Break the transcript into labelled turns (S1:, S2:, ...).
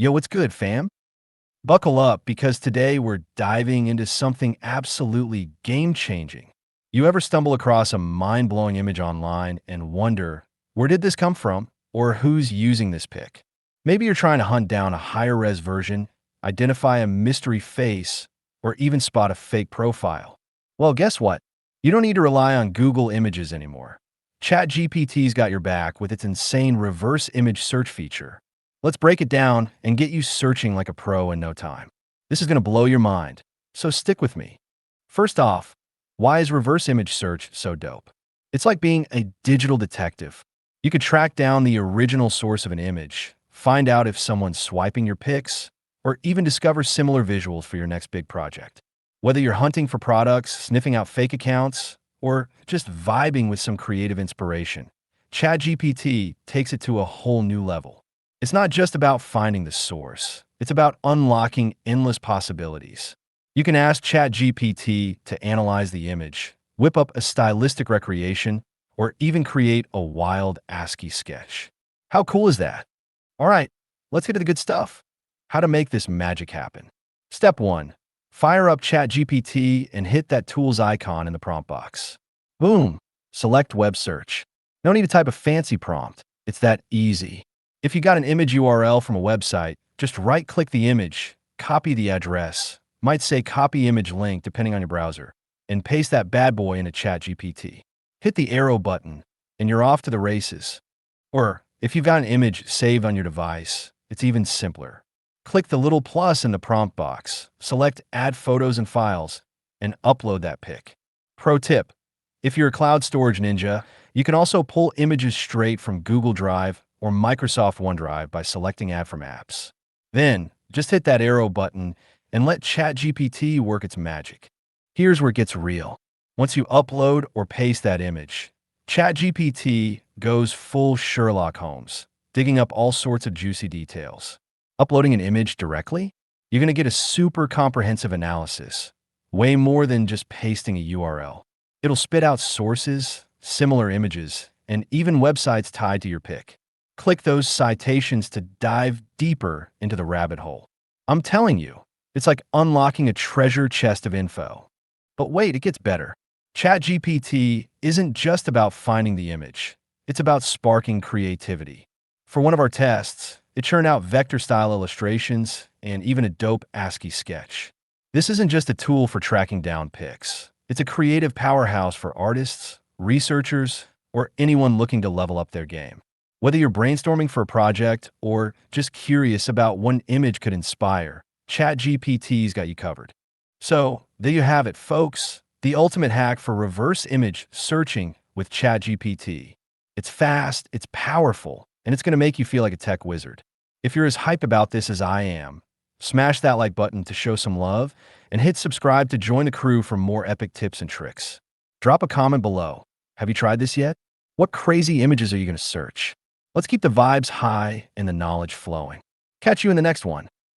S1: Yo, what's good, fam? Buckle up because today we're diving into something absolutely game-changing. You ever stumble across a mind-blowing image online and wonder, where did this come from? Or who's using this pic? Maybe you're trying to hunt down a higher-res version, identify a mystery face, or even spot a fake profile. Well, guess what? You don't need to rely on Google Images anymore. ChatGPT's got your back with its insane reverse image search feature. Let's break it down and get you searching like a pro in no time. This is going to blow your mind, so stick with me. First off, why is reverse image search so dope? It's like being a digital detective. You could track down the original source of an image, find out if someone's swiping your pics, or even discover similar visuals for your next big project. Whether you're hunting for products, sniffing out fake accounts, or just vibing with some creative inspiration, ChatGPT takes it to a whole new level. It's not just about finding the source. It's about unlocking endless possibilities. You can ask ChatGPT to analyze the image, whip up a stylistic recreation, or even create a wild ASCII sketch. How cool is that? All right, let's get to the good stuff. How to make this magic happen. Step 1. Fire up ChatGPT and hit that tool's icon in the prompt box. Boom! Select web search. No need to type a fancy prompt. It's that easy. If you got an image URL from a website, just right-click the image, copy the address, might say copy image link depending on your browser, and paste that bad boy into ChatGPT. Hit the arrow button, and you're off to the races. Or, if you've got an image saved on your device, it's even simpler. Click the little plus in the prompt box, select Add Photos and Files, and upload that pic. Pro tip: if you're a cloud storage ninja, you can also pull images straight from Google Drive or Microsoft OneDrive by selecting Add from Apps. Then, just hit that arrow button and let ChatGPT work its magic. Here's where it gets real. Once you upload or paste that image, ChatGPT goes full Sherlock Holmes, digging up all sorts of juicy details. Uploading an image directly, you're going to get a super comprehensive analysis, way more than just pasting a URL. It'll spit out sources, similar images, and even websites tied to your pic. Click those citations to dive deeper into the rabbit hole. I'm telling you, it's like unlocking a treasure chest of info. But wait, it gets better. ChatGPT isn't just about finding the image. It's about sparking creativity. For one of our tests, it churned out vector-style illustrations and even a dope ASCII sketch. This isn't just a tool for tracking down pics. It's a creative powerhouse for artists, researchers, or anyone looking to level up their game. Whether you're brainstorming for a project or just curious about what an image could inspire, ChatGPT's got you covered. So, there you have it, folks. The ultimate hack for reverse image searching with ChatGPT. It's fast, it's powerful, and it's going to make you feel like a tech wizard. If you're as hype about this as I am, smash that like button to show some love and hit subscribe to join the crew for more epic tips and tricks. Drop a comment below. Have you tried this yet? What crazy images are you going to search? Let's keep the vibes high and the knowledge flowing. Catch you in the next one.